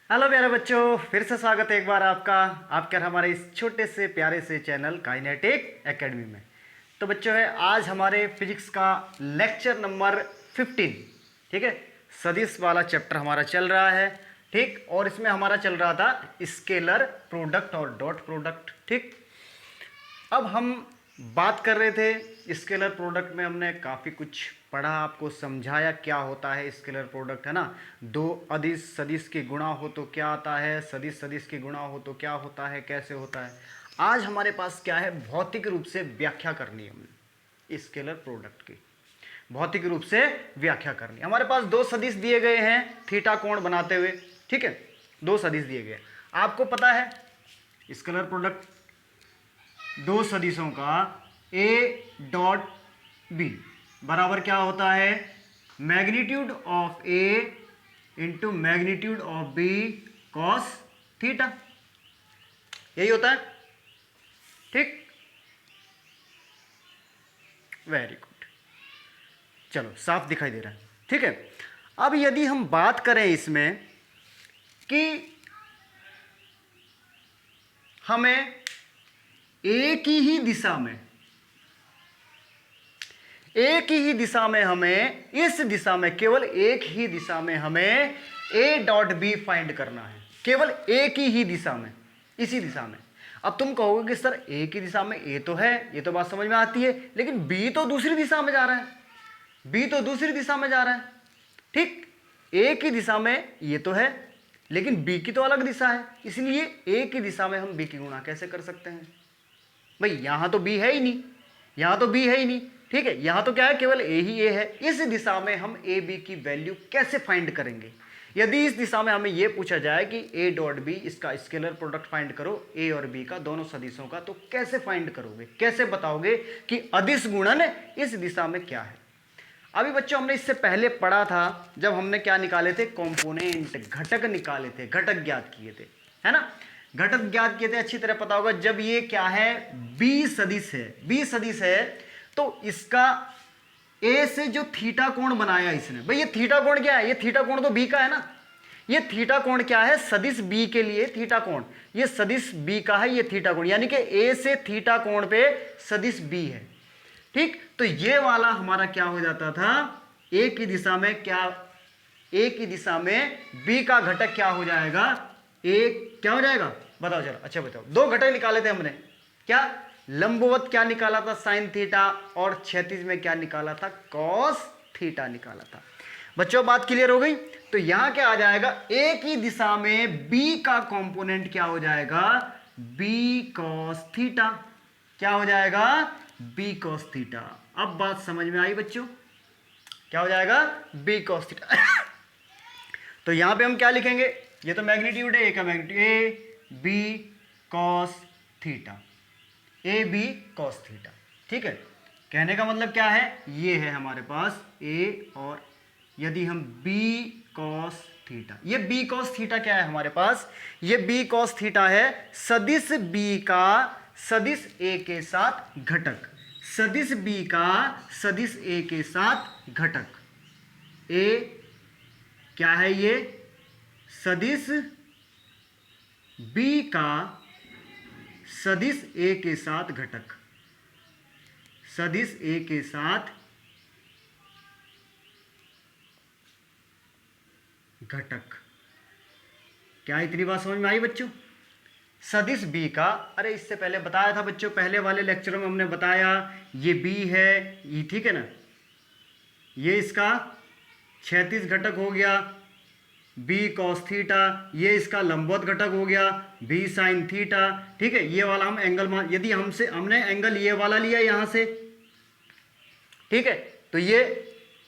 Hello प्यारे बच्चों, फिर से स्वागत है एक बार आपका आपके हमारे इस छोटे से प्यारे से चैनल काइनेटिक एकेडमी में। तो बच्चों है आज हमारे फिजिक्स का लेक्चर नंबर 15, ठीक है। सदिश वाला चैप्टर हमारा चल रहा है, ठीक। और इसमें हमारा चल रहा था स्केलर प्रोडक्ट और डॉट प्रोडक्ट, ठीक। अब हम बात कर रहे थे स्केलर प्रोडक्ट में, हमने काफ़ी कुछ पढ़ा, आपको समझाया क्या होता है स्केलर प्रोडक्ट, है ना। दो अदिश सदिश के गुणा हो तो क्या आता है, सदिश सदिश के गुणा हो तो क्या होता है, कैसे होता है। आज हमारे पास क्या है, भौतिक रूप से व्याख्या करनी है हमने स्केलर प्रोडक्ट की, भौतिक रूप से व्याख्या करनी। हमारे पास दो सदिश दिए गए हैं थीटा कोण बनाते हुए, ठीक है। दो सदिश दिए गए, आपको पता है स्केलर प्रोडक्ट दो सदिशों का a डॉट बी बराबर क्या होता है, magnitude of a into magnitude of b cos theta, यही होता है, ठीक। वेरी गुड, चलो साफ दिखाई दे रहा है, ठीक है। अब यदि हम बात करें इसमें कि हमें एक ही दिशा में, एक ही दिशा में हमें, इस दिशा में केवल एक ही दिशा में हमें a डॉट बी फाइंड करना है, केवल एक ही दिशा में, इसी दिशा में। अब तुम कहोगे कि सर एक ही दिशा में a तो है, ये तो बात समझ में आती है, लेकिन b तो दूसरी दिशा में जा रहा है, b तो दूसरी दिशा में जा रहा है, ठीक। एक ही दिशा में ये तो है, लेकिन b की तो अलग दिशा है, इसलिए एक ही दिशा में हम b की गुणा कैसे कर सकते हैं भाई। यहां तो b है ही नहीं, यहां तो b है ही नहीं, ठीक है। यहां तो क्या है, केवल a ही a है। इस दिशा में हम a b की वैल्यू कैसे फाइंड करेंगे। यदि इस दिशा में हमें यह पूछा जाए कि a डॉट बी, इसका स्केलर प्रोडक्ट फाइंड करो a और b का, दोनों सदिशों का, तो कैसे फाइंड करोगे, कैसे बताओगे कि अदिश गुणन इस दिशा में क्या है। अभी बच्चों हमने इससे पहले पढ़ा था, जब हमने क्या निकाले थे, कॉम्पोनेंट, घटक निकाले थे, घटक ज्ञात किए थे, है ना। घटक ज्ञात किए थे, अच्छी तरह पता होगा। जब ये क्या है, बी सदिश है, बी सदिश है, तो इसका ए से जो थीटा कोण बनाया इसने, भाई ये थीटा कोण क्या है, ये थीटा कोण तो बी का है ना। ये थीटा कोण क्या है, सदिश बी के लिए थीटा कोण, ये सदिश बी का है, ये थीटा कोण, यानी कि ए से थीटा कोण पे सदिश बी है, ठीक। तो ये वाला हमारा क्या हो जाता था, एक की दिशा में क्या, एक की दिशा में बी का घटक क्या हो जाएगा, एक क्या हो जाएगा, बताओ चलो, अच्छा बताओ। दो घटक निकाले थे हमने, क्या, लंबवत क्या निकाला था, साइन थीटा, और क्षैतिज में क्या निकाला था, कॉस थीटा निकाला था। बच्चों बात क्लियर हो गई। तो यहां क्या आ जाएगा, एक ही दिशा में बी का कंपोनेंट क्या हो जाएगा, बी कॉस थीटा, क्या हो जाएगा, बी कॉस थीटा। अब बात समझ में आई बच्चों, क्या हो जाएगा, बी कॉस थीटा। तो यहां पे हम क्या लिखेंगे, ये तो मैग्नीट्यूड है, ए का magnitude, A B cos theta, A B cos theta, ठीक है। कहने का मतलब क्या है, ये है हमारे पास ए, और यदि हम बी कॉस थीटा, ये बी कॉस थीटा क्या है हमारे पास, ये बी कॉस थीटा है सदिश बी का सदिश ए के साथ घटक, सदिश बी का सदिश ए के साथ घटक। ए क्या है, ये सदिश बी का सदिश ए के साथ घटक, सदिश ए के साथ घटक। क्या इतनी बात समझ में आई बच्चों, सदिश बी का, अरे इससे पहले बताया था बच्चों, पहले वाले लेक्चरों में हमने बताया, ये बी है, ये ठीक है ना, ये इसका क्षैतिज घटक हो गया बी कॉस थीटा, ये इसका लंबवत घटक हो गया बी साइन थीटा, ठीक है। ये वाला हम एंगल मान, यदि हमने एंगल ये वाला लिया यहां से, ठीक है, तो ये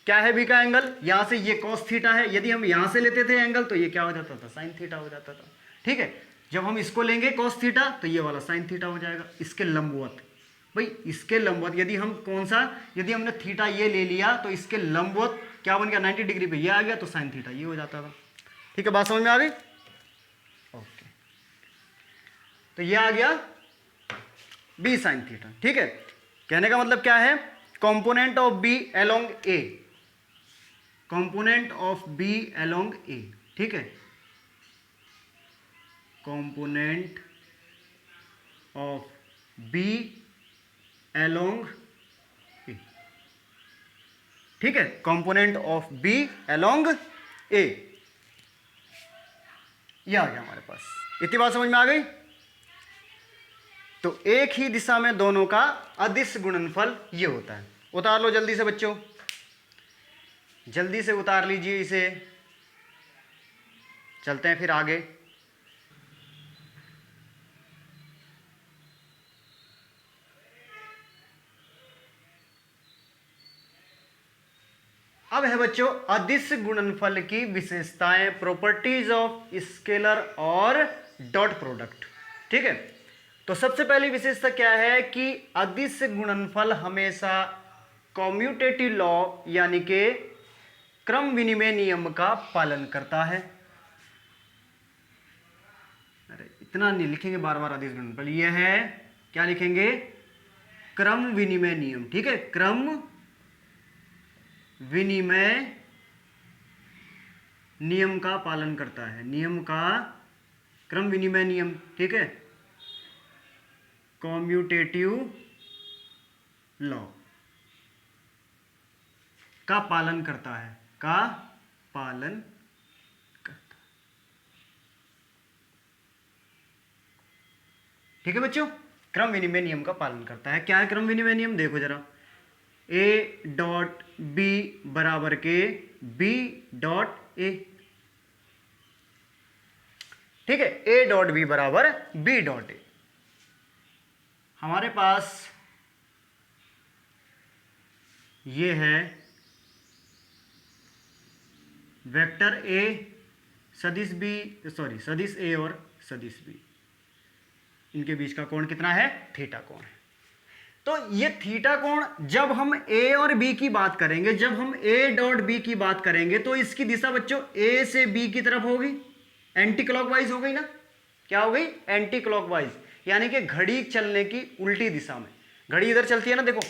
क्या है, बी का एंगल, यहां से ये कॉस थीटा है, यदि हम यहां से लेते थे एंगल तो ये क्या हो जाता था, साइन थीटा हो जाता था, ठीक है। जब हम इसको लेंगे कॉस थीटा तो ये वाला साइन थीटा हो जाएगा, इसके लंबवत, भाई इसके लंबवत, यदि हम कौन सा, यदि हमने थीटा ये ले लिया तो इसके लंबवत क्या बन गया, 90 डिग्री पे ये आ गया, तो साइन थीटा ये हो जाता था, ठीक है। बात समझ में आ गई, ओके। तो ये आ गया बी साइन थीटा, ठीक है। कहने का मतलब क्या है, component of B along A, component of B along A, ठीक है। Component of B along A. ठीक है, component of B along A, ये आ गया हमारे पास। इतनी बात समझ में आ गई। तो एक ही दिशा में दोनों का अदिश गुणनफल ये होता है। उतार लो जल्दी से बच्चों, जल्दी से उतार लीजिए इसे, चलते हैं फिर आगे। अब है बच्चों अदिश गुणनफल की विशेषताएं, प्रॉपर्टीज ऑफ स्केलर और डॉट प्रोडक्ट। ठीक है, तो सबसे पहली विशेषता क्या है कि अदिश गुणनफल हमेशा कम्यूटेटिव लॉ यानी कि क्रम विनिमय नियम का पालन करता है। अरे इतना नहीं लिखेंगे बार बार अदिश गुणनफल, यह है क्या लिखेंगे, क्रम विनिमय नियम। ठीक है, क्रम विनिमय नियम का पालन करता है, नियम का, क्रम विनिमय नियम। ठीक है, कम्यूटेटिव लॉ का पालन करता है, का पालन करता है। ठीक है बच्चों, क्रम विनिमय नियम का पालन करता है। क्या है क्रम विनिमय नियम, देखो जरा, ए डॉट बी बराबर के बी डॉट ए। ठीक है, ए डॉट बी बराबर बी डॉट ए। हमारे पास ये है वेक्टर ए, सदिश बी, सॉरी सदिश ए और सदिश बी, इनके बीच का कोण कितना है, थीटा कोण है। तो ये थीटा कोण जब हम ए और बी की बात करेंगे, जब हम ए डॉट बी की बात करेंगे तो इसकी दिशा बच्चों ए से बी की तरफ होगी, एंटी क्लॉकवाइज हो गई ना। क्या हो गई, एंटी क्लॉकवाइज, यानी कि घड़ी चलने की उल्टी दिशा में। घड़ी इधर चलती है ना, देखो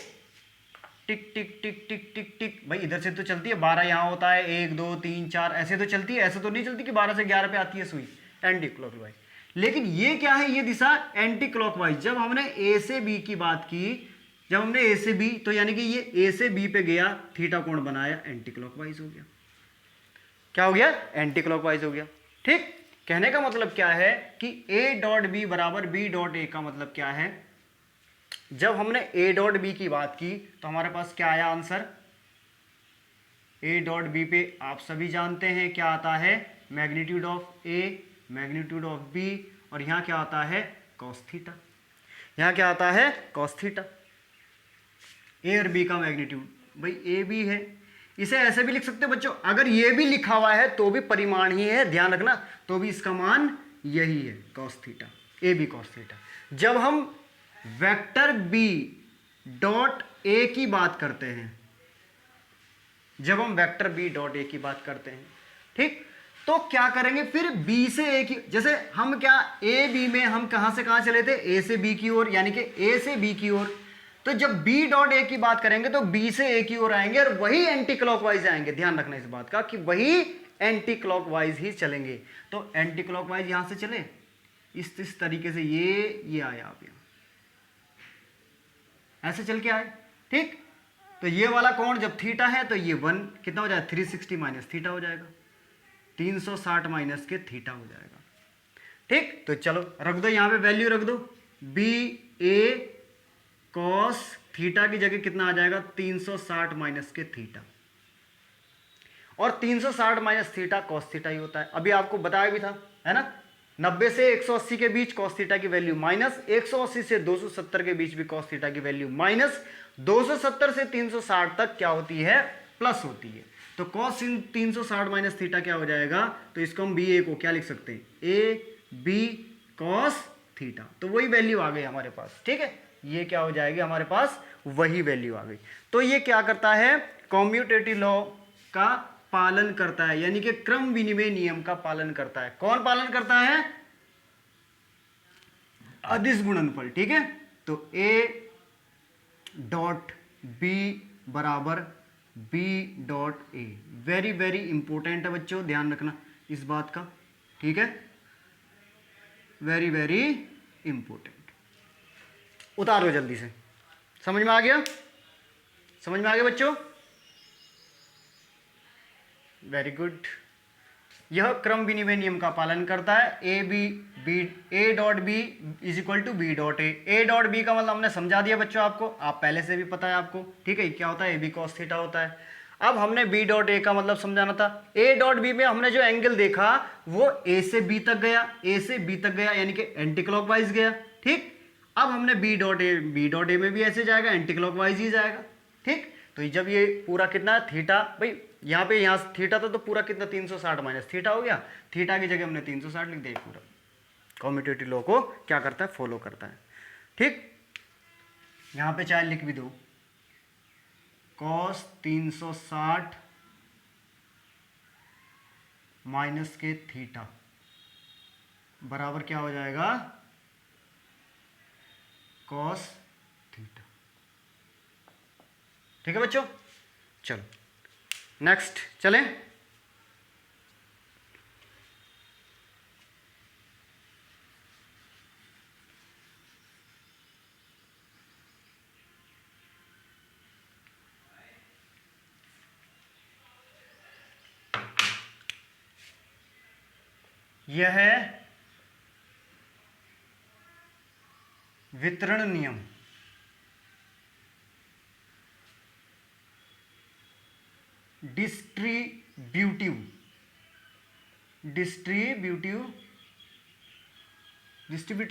टिक टिक टिक टिक टिक टिक, भाई इधर से तो चलती है, 12 यहाँ होता है, 1 2 3 4 ऐसे तो चलती है, ऐसे तो नहीं चलती कि 12 से 11 पे आती है सुई, एंटी क्लॉकवाइज। लेकिन ये क्या है, ये दिशा एंटी क्लॉकवाइज। जब हमने ए से बी की बात की, जब हमने ए से बी, तो यानी कि ये ए से बी पे गया, थीटा कोण बनाया, एंटी क्लॉकवाइज हो गया। क्या हो गया, एंटी क्लॉकवाइज हो गया। ठीक, कहने का मतलब क्या है कि ए डॉट बी बराबर बी डॉट ए का मतलब क्या है, जब हमने ए डॉट बी की बात की तो हमारे पास क्या आया आंसर, ए डॉट बी पे आप सभी जानते हैं क्या आता है, magnitude of A, magnitude of B, और यहां क्या आता है, कॉस थीटा। यहां क्या आता है, कॉस थीटा। ए और बी का मैग्नीट्यूड, भाई ए बी है। इसे ऐसे भी लिख सकते हो बच्चों, अगर ये भी लिखा हुआ है तो भी परिमाण ही है, ध्यान रखना, तो भी इसका मान यही है, cos theta, A B cos theta. जब हम वेक्टर बी डॉट ए की बात करते हैं, जब हम वेक्टर बी डॉट ए की बात करते हैं, ठीक, तो क्या करेंगे फिर बी से ए की, जैसे हम क्या ए बी में हम कहां से कहां चले थे, ए से बी की ओर, यानी कि ए से बी की ओर। तो जब बी डॉट ए की बात करेंगे तो बी से ए की ओर आएंगे और वही एंटी क्लॉकवाइज आएंगे। ध्यान रखना इस बात का कि वही एंटी क्लॉकवाइज ही चलेंगे। तो एंटी क्लॉकवाइज यहां से चले इस तरीके से, ये आया आप यहां ऐसे चल के आए, ठीक। तो ये वाला कोण जब थीटा है तो ये 1 कितना हो जाएगा, 360 माइनस थीटा हो जाएगा, 360 माइनस के थीटा हो जाएगा, ठीक। तो चलो रख दो यहां पे वैल्यू रख दो, बी ए कॉस थीटा की जगह कितना आ जाएगा, 360 माइनस के थीटा, और 360 माइनस थीटा कॉस थीटा ही होता है। अभी आपको बताया भी था, है ना, 90 से 180 के बीच कॉस थीटा की वैल्यू माइनस, 180 से 270 के बीच भी कॉस थीटा की वैल्यू माइनस, 270 से 360 तक क्या होती है, प्लस होती है। तो कॉस 360 माइनस थीटा क्या हो जाएगा, तो इसको हम बी ए को क्या लिख सकते हैं, ए बी कॉस थीटा। तो वही वैल्यू आ गई हमारे पास, ठीक है, ये क्या हो जाएगी हमारे पास, वही वैल्यू आ गई। तो ये क्या करता है, कम्यूटेटिव लॉ का पालन करता है, यानी कि क्रम विनिमय नियम का पालन करता है। कौन पालन करता है, अदिश गुणनफल, ठीक है। तो ए डॉट बी बराबर B dot A, very very important है बच्चों, ध्यान रखना इस बात का, ठीक है। Very very important. उतारो जल्दी से। समझ में आ गया? समझ में आ गया बच्चों? Very good. यह क्रम विनिमय नियम का पालन करता है। A dot B is equal to B dot A dot B का मतलब हमने समझा दिया बच्चों आपको, आप पहले से भी पता है आपको, ठीक है, क्या होता है, ए बी कॉस थीटा होता है। अब हमने बी डॉट ए का मतलब समझाना था। ए डॉट बी में हमने जो एंगल देखा वो ए से बी तक गया, ए से बी तक गया यानी कि एंटी क्लॉकवाइज गया, ठीक। अब हमने बी डॉट ए में भी ऐसे जाएगा, एंटी क्लॉकवाइज ही जाएगा, ठीक। तो जब ये पूरा कितना थीटा, भाई यहाँ थीटा तो पूरा कितना 360 माइनस थीटा हो गया, थीटा की जगह हमने 360 लिख दिया। पूरा कॉम्यूटेटिव लॉ को क्या करता है, फॉलो करता है, ठीक। यहाँ पे चाहे लिख भी दो कॉस 360 माइनस के थीटा बराबर क्या हो जाएगा, कॉस थीटा। ठीक है बच्चों, चलो नेक्स्ट चलें। यह है वितरण नियम। डिस्ट्रीब्यूटिव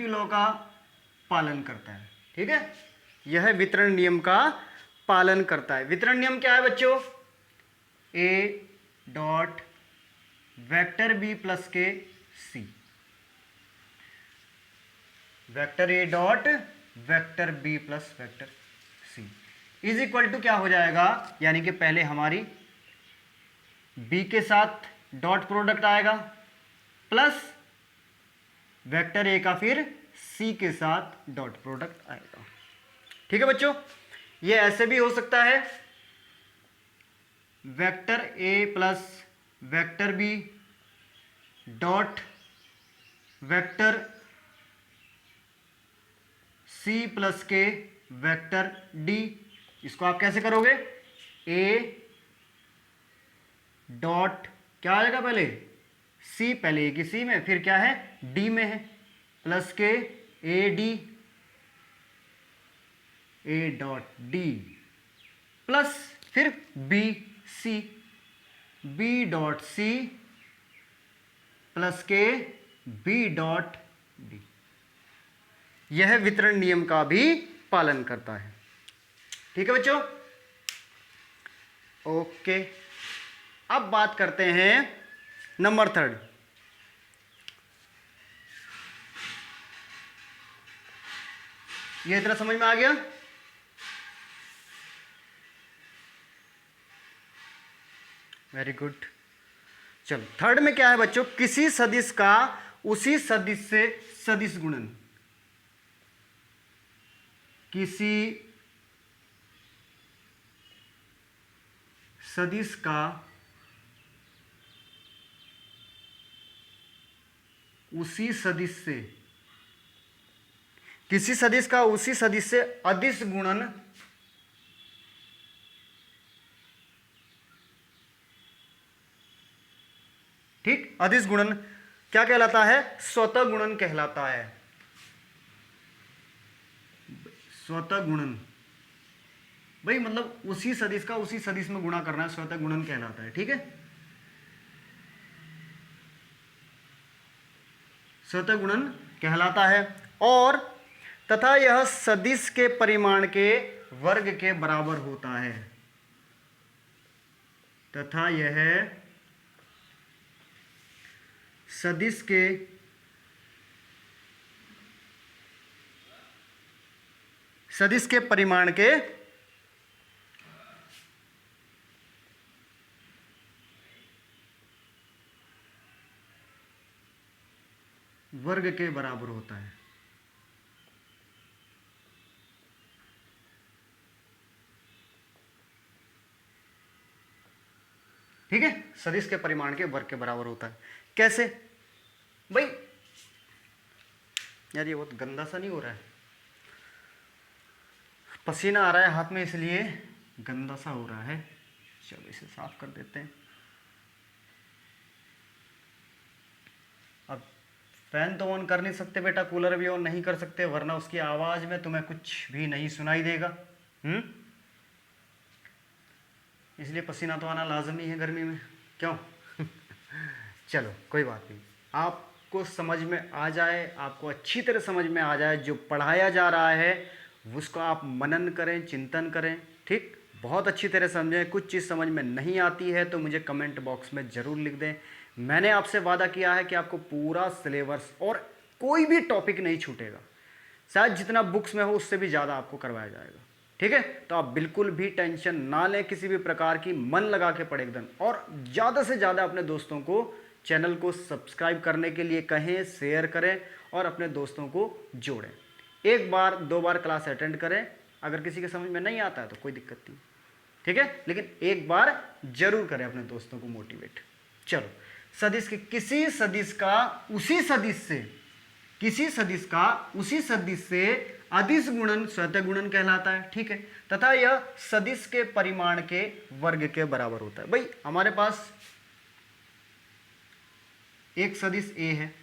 लॉ का पालन करता है, ठीक है। यह वितरण नियम का पालन करता है। वितरण नियम क्या है बच्चों, A dot vector B plus के C, vector A dot vector B plus vector C is equal to क्या हो जाएगा, यानी कि पहले हमारी बी के साथ डॉट प्रोडक्ट आएगा प्लस वेक्टर ए का फिर सी के साथ डॉट प्रोडक्ट आएगा। ठीक है बच्चों, ये ऐसे भी हो सकता है, vector A plus vector B dot vector C plus के वेक्टर डी। इसको आप कैसे करोगे, ए डॉट क्या आ जाएगा, पहले सी, पहले ए की सी में, फिर क्या है डी में है, प्लस के A D, A dot D plus फिर B C, B dot C plus के बी डॉट डी। यह वितरण नियम का भी पालन करता है। ठीक है बच्चों, ओके। अब बात करते हैं नंबर 3। यह इतना समझ में आ गया? Very good. चलो थर्ड में क्या है बच्चों, किसी सदिश का उसी सदिश से सदिश गुणन। किसी सदिश का उसी सदिश से, किसी सदिश का उसी सदिश से अदिश गुणन ठीक, अदिश गुणन क्या कहलाता है, स्वतः गुणन कहलाता है। स्वतः गुणन भाई मतलब उसी सदिश का उसी सदिश में गुणा करना है, स्वतः गुणन कहलाता है। ठीक है, स्वतः गुणन कहलाता है। और तथा यह सदिश के परिमाण के वर्ग के बराबर होता है। तथा यह सदिश के परिमाण के वर्ग के बराबर होता है। ठीक है, सदिश के परिमाण के वर्ग के बराबर होता है। कैसे भाई, यार ये बहुत गंदा सा नहीं हो रहा है, पसीना आ रहा है हाथ में इसलिए गंदा सा हो रहा है। चलो इसे साफ कर देते हैं। अब फैन तो ऑन कर नहीं सकते बेटा, कूलर भी ऑन नहीं कर सकते, वरना उसकी आवाज़ में तुम्हें कुछ भी नहीं सुनाई देगा। इसलिए पसीना तो आना लाजमी है गर्मी में, क्यों? चलो कोई बात नहीं, आपको समझ में आ जाए, आपको अच्छी तरह समझ में आ जाए जो पढ़ाया जा रहा है उसको आप मनन करें, चिंतन करें, ठीक, बहुत अच्छी तरह समझें। कुछ चीज़ समझ में नहीं आती है तो मुझे कमेंट बॉक्स में ज़रूर लिख दें। मैंने आपसे वादा किया है कि आपको पूरा सिलेबस और कोई भी टॉपिक नहीं छूटेगा, शायद जितना बुक्स में हो उससे भी ज़्यादा आपको करवाया जाएगा, ठीक है? तो आप बिल्कुल भी टेंशन ना लें किसी भी प्रकार की, मन लगा के पढ़े एकदम, और ज़्यादा से ज़्यादा अपने दोस्तों को चैनल को सब्सक्राइब करने के लिए कहें, शेयर करें और अपने दोस्तों को जोड़ें। एक बार 2 बार क्लास अटेंड करें, अगर किसी के समझ में नहीं आता है तो कोई दिक्कत नहीं, ठीक है, लेकिन एक बार जरूर करें अपने दोस्तों को मोटिवेट। चलो, सदिश के किसी सदिश का उसी सदिश से, किसी सदिश का उसी सदिश से अदिश गुणन स्वतः गुणन कहलाता है, ठीक है, तथा यह सदिश के परिमाण के वर्ग के बराबर होता है। भाई हमारे पास एक सदिश ए है,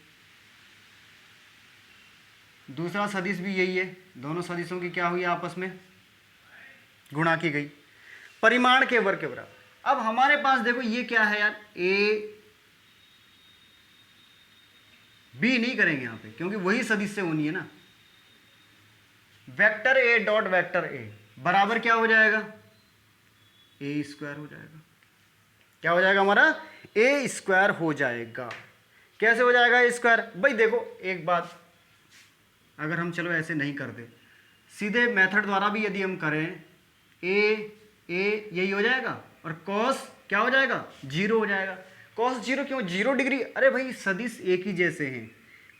दूसरा सदिश भी यही है, दोनों सदिशों की क्या हुई आपस में गुणा की गई, परिमाण के वर्ग के बराबर। अब हमारे पास देखो ये क्या है यार, ए बी नहीं करेंगे यहां पे क्योंकि वही सदिश से होनी है ना। Vector A dot vector A बराबर क्या हो जाएगा, ए स्क्वायर हो जाएगा। क्या हो जाएगा हमारा, ए स्क्वायर हो जाएगा। कैसे हो जाएगा ए स्क्वायर? भाई देखो एक बात, अगर हम चलो ऐसे नहीं करते, सीधे मेथड द्वारा भी यदि हम करें, ए यही हो जाएगा और कॉस क्या हो जाएगा, 0 हो जाएगा। कॉस 0 क्यों, 0 डिग्री? अरे भाई सदिश एक ही जैसे हैं,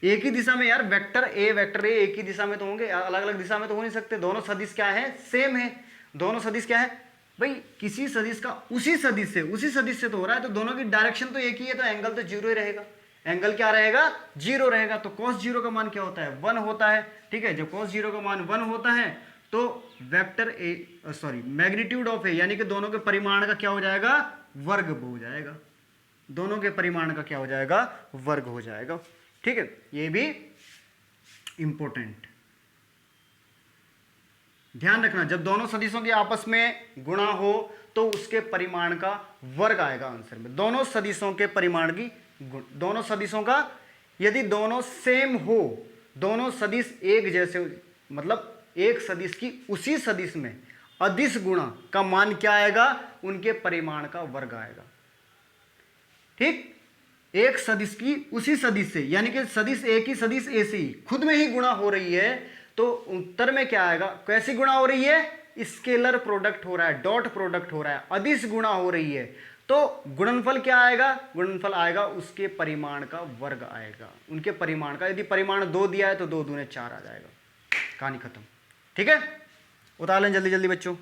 एक ही दिशा में यार, वेक्टर ए एक ही दिशा में तो होंगे, अलग अलग दिशा में तो हो नहीं सकते। दोनों सदिश क्या है, सेम है। दोनों सदिश क्या है भाई, किसी सदिश का उसी सदिश से तो हो रहा है, तो दोनों की डायरेक्शन तो एक ही है, तो एंगल तो 0 ही रहेगा। एंगल क्या रहेगा, 0 रहेगा। तो cos 0 का मान क्या होता है, 1 होता है, ठीक है। जब cos 0 का मान 1 होता है तो वेक्टर मैग्नीट्यूड ऑफ ए यानी कि दोनों के परिमाण का क्या हो जाएगा, वर्ग हो जाएगा। दोनों के परिमाण का क्या हो जाएगा, वर्ग हो जाएगा, ठीक है। ये भी इंपॉर्टेंट ध्यान रखना, जब दोनों सदिशों के आपस में गुणा हो तो उसके परिमाण का वर्ग आएगा आंसर में। दोनों सदिशों के परिमाण की, दोनों सदिशों का यदि दोनों सेम हो, दोनों सदिश एक जैसे, मतलब एक सदिश की उसी सदिश में अदिश गुणा का मान क्या आएगा, उनके परिमाण का वर्ग आएगा, ठीक। एक सदिश की उसी सदिश से, यानी कि सदिश ए की सदिश ए से ही खुद में ही गुणा हो रही है, तो उत्तर में क्या आएगा, कैसी गुणा हो रही है, स्केलर प्रोडक्ट हो रहा है, डॉट प्रोडक्ट हो रहा है, अदिश गुणा हो रही है, तो गुणनफल क्या आएगा, गुणनफल आएगा उसके परिमाण का वर्ग आएगा, उनके परिमाण का। यदि परिमाण 2 दिया है तो 2 दूने 4 आ जाएगा, कहानी खत्म, ठीक है। उतार लें जल्दी जल्दी बच्चों।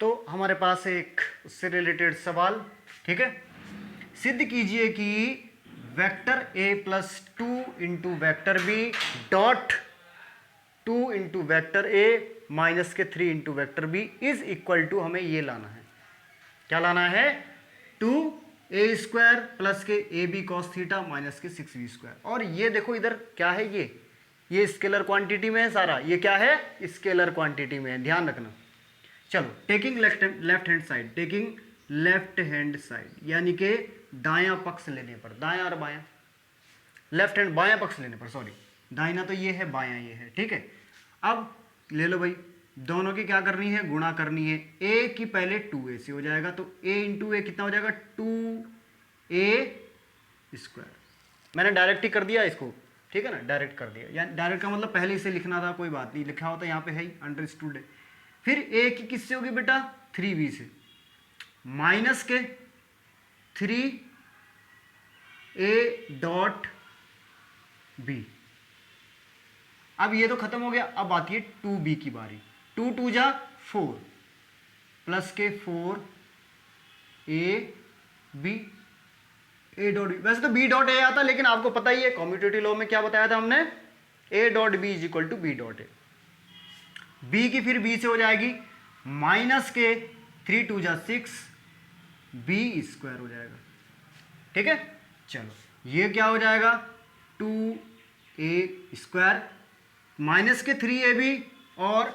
तो हमारे पास एक उससे रिलेटेड सवाल, ठीक है। सिद्ध कीजिए कि vector A plus 2 into vector B dot 2 into vector A minus के 3 into vector B is equal to, हमें ये लाना है, क्या लाना है, 2a स्क्वायर प्लस के A B cos theta minus के 6b स्क्वायर। और ये देखो इधर क्या है, ये स्केलर क्वांटिटी में है सारा, ये क्या है, स्केलर क्वांटिटी में है, ध्यान रखना। चलो, taking left hand side, taking left hand side यानी कि दायां पक्ष लेने पर, दायां और बायां, लेफ्ट हैंड बायां पक्ष लेने पर, सॉरी, दाहिना तो ये है, बायां ये है, ठीक है। अब ले लो भाई, दोनों की क्या करनी है, गुणा करनी है। ए की पहले 2a से हो जाएगा, तो a इंटू ए कितना हो जाएगा, 2a स्क्वायर। मैंने डायरेक्ट ही कर दिया इसको, ठीक है ना, डायरेक्ट कर दिया, यानी डायरेक्ट का मतलब पहले इसे लिखना था, कोई बात नहीं, लिखा होता यहाँ पे है, अंडरस्टूड है। फिर a की किससे होगी बेटा, 3b से, माइनस के 3a डॉट b, अब ये तो खत्म हो गया, अब आती है 2b की बारी। 2 2 जा 4 प्लस के 4 A B, A dot B, वैसे तो बी डॉट ए आता, लेकिन आपको पता ही है कॉम्यूटेटिव लॉ में क्या बताया था हमने, A dot B is equal to B dot A. B की फिर बी से हो जाएगी माइनस के 3 2 जा 6 बी स्क्वायर हो जाएगा। ठीक है, चलो ये क्या हो जाएगा 2a स्क्वायर माइनस के 3ab और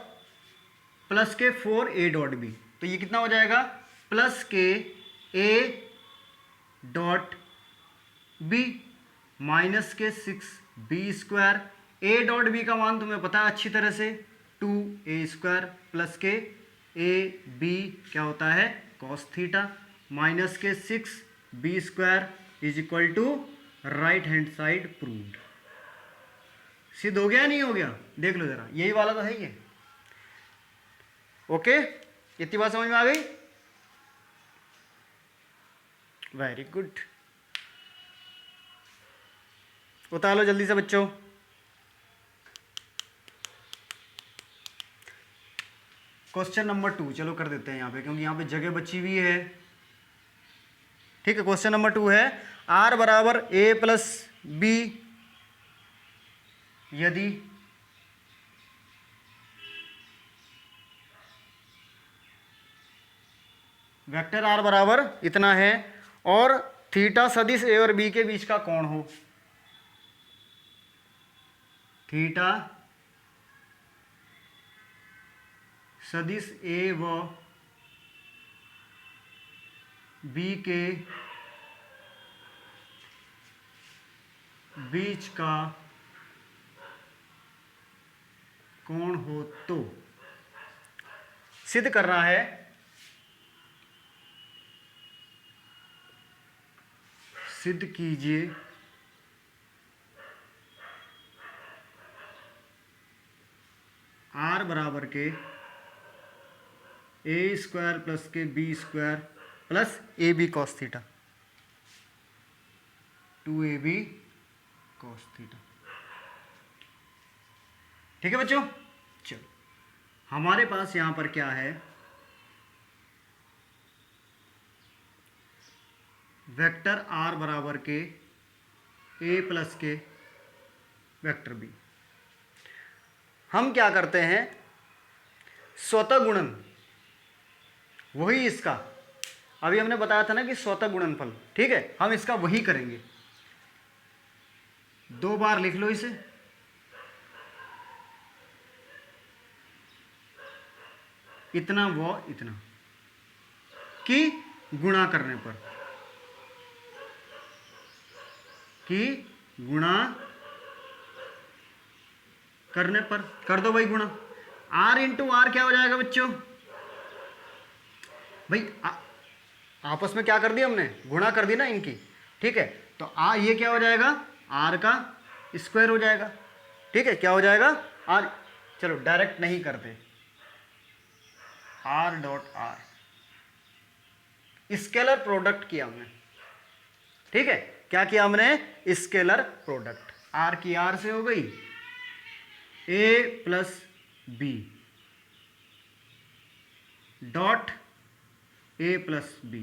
प्लस के 4a डॉट बी, तो ये कितना हो जाएगा प्लस के a डॉट बी माइनस के 6b square. a dot B का मान तुम्हें पता है अच्छी तरह से 2a स्क्वायर प्लस के a b क्या होता है cos थीटा माइनस के 6b square is equal to right hand side proved. सिद्ध हो गया नहीं हो गया, देख लो जरा, यही वाला तो है ये। ओके, इतनी बात समझ में आ गई, वेरी गुड। उतार लो जल्दी से बच्चों। क्वेश्चन नंबर 2 चलो कर देते हैं यहाँ पे, क्योंकि यहाँ पे जगह बची हुई है। ठीक है, क्वेश्चन नंबर 2 है r बराबर a प्लस बी यदि वेक्टर r बराबर इतना है और थीटा सदिश a और b के बीच का कोण हो। थीटा सदिश a व b के बीच का कोण हो तो सिद्ध करना है सिद्ध कीजिए r बराबर के a स्क्वायर प्लस के b square plus A B cos theta 2ab cos theta. ठीक है बच्चों, चलो हमारे पास यहां पर क्या है, वेक्टर r बराबर के a प्लस के वेक्टर b। हम क्या करते हैं, स्वतः गुणन, वही इसका अभी हमने बताया था ना कि स्वतः गुणनफल। ठीक है, हम इसका वही करेंगे, 2 बार लिख लो इसे। इतना व इतना कि गुणा करने पर, कि गुणा करने पर कर दो भाई गुणा। r इंटू आर क्या हो जाएगा बच्चों, भाई आपस में क्या कर दिया हमने, गुणा कर दी ना इनकी। ठीक है, तो ये क्या हो जाएगा r का स्क्वायर हो जाएगा। ठीक है, क्या हो जाएगा r, चलो डायरेक्ट नहीं करते, r dot r scalar product किया हमने। ठीक है, क्या किया हमने, स्केलर प्रोडक्ट, r की r से हो गई a plus B dot a plus B.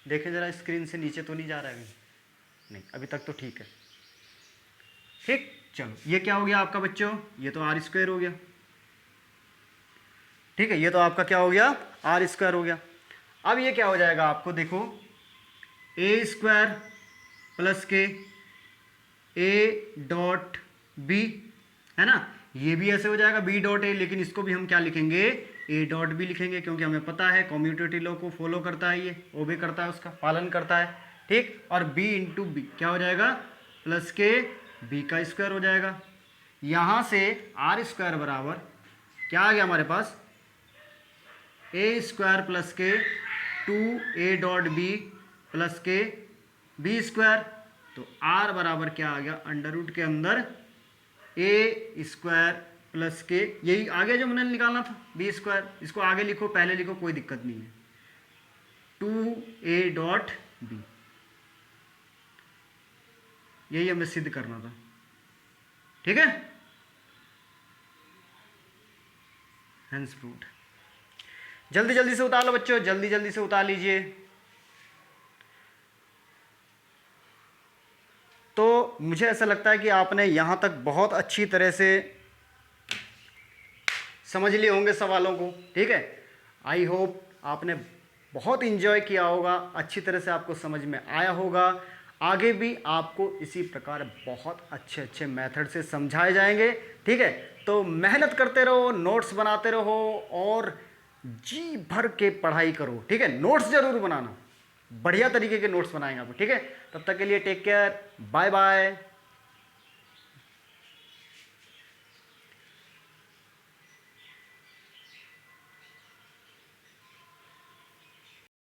देखें जरा स्क्रीन से नीचे तो नहीं जा रहा है, नहीं अभी तक तो ठीक है। ठीक, चलो ये क्या हो गया आपका बच्चों, ये तो आर स्क्वायर हो गया। ठीक है, ये तो आपका क्या हो गया, आर स्क्वायर हो गया। अब ये क्या हो जाएगा आपको, देखो ए स्क्वायर प्लस के ए डॉट बी, है ना, ये भी ऐसे हो जाएगा बी डॉट ए, लेकिन इसको भी हम क्या लिखेंगे, ए डॉट बी लिखेंगे, क्योंकि हमें पता है कम्यूटेटिव लॉ को फॉलो करता है, ये ओबे करता है, उसका पालन करता है। ठीक, और बी इंटू बी क्या हो जाएगा, प्लस के बी का स्क्वायर हो जाएगा। यहाँ से आर स्क्वायर बराबर क्या आ गया हमारे पास, ए स्क्वायर प्लस के 2a डॉट बी प्लस के बी स्क्वायर, तो आर बराबर क्या आ गया, अंडर रूट के अंदर ए स्क्वायर प्लस के, यही आगे जो मैंने निकालना था बी स्क्वायर, इसको आगे लिखो पहले लिखो कोई दिक्कत नहीं है, 2a डॉट बी, यही हमें सिद्ध करना था। ठीक है, हेंस फ्रूट। जल्दी जल्दी से उतार लो बच्चों, जल्दी जल्दी से उतार लीजिए। तो मुझे ऐसा लगता है कि आपने यहां तक बहुत अच्छी तरह से समझ लिए होंगे सवालों को। ठीक है, आई होप आपने बहुत इंजॉय किया होगा, अच्छी तरह से आपको समझ में आया होगा। आगे भी आपको इसी प्रकार बहुत अच्छे अच्छे मेथड से समझाए जाएंगे। ठीक है, तो मेहनत करते रहो, नोट्स बनाते रहो और जी भर के पढ़ाई करो। ठीक है, नोट्स जरूर बनाना, बढ़िया तरीके के नोट्स बनाएंगे आपको। ठीक है, तब तक के लिए टेक केयर, बाय बाय।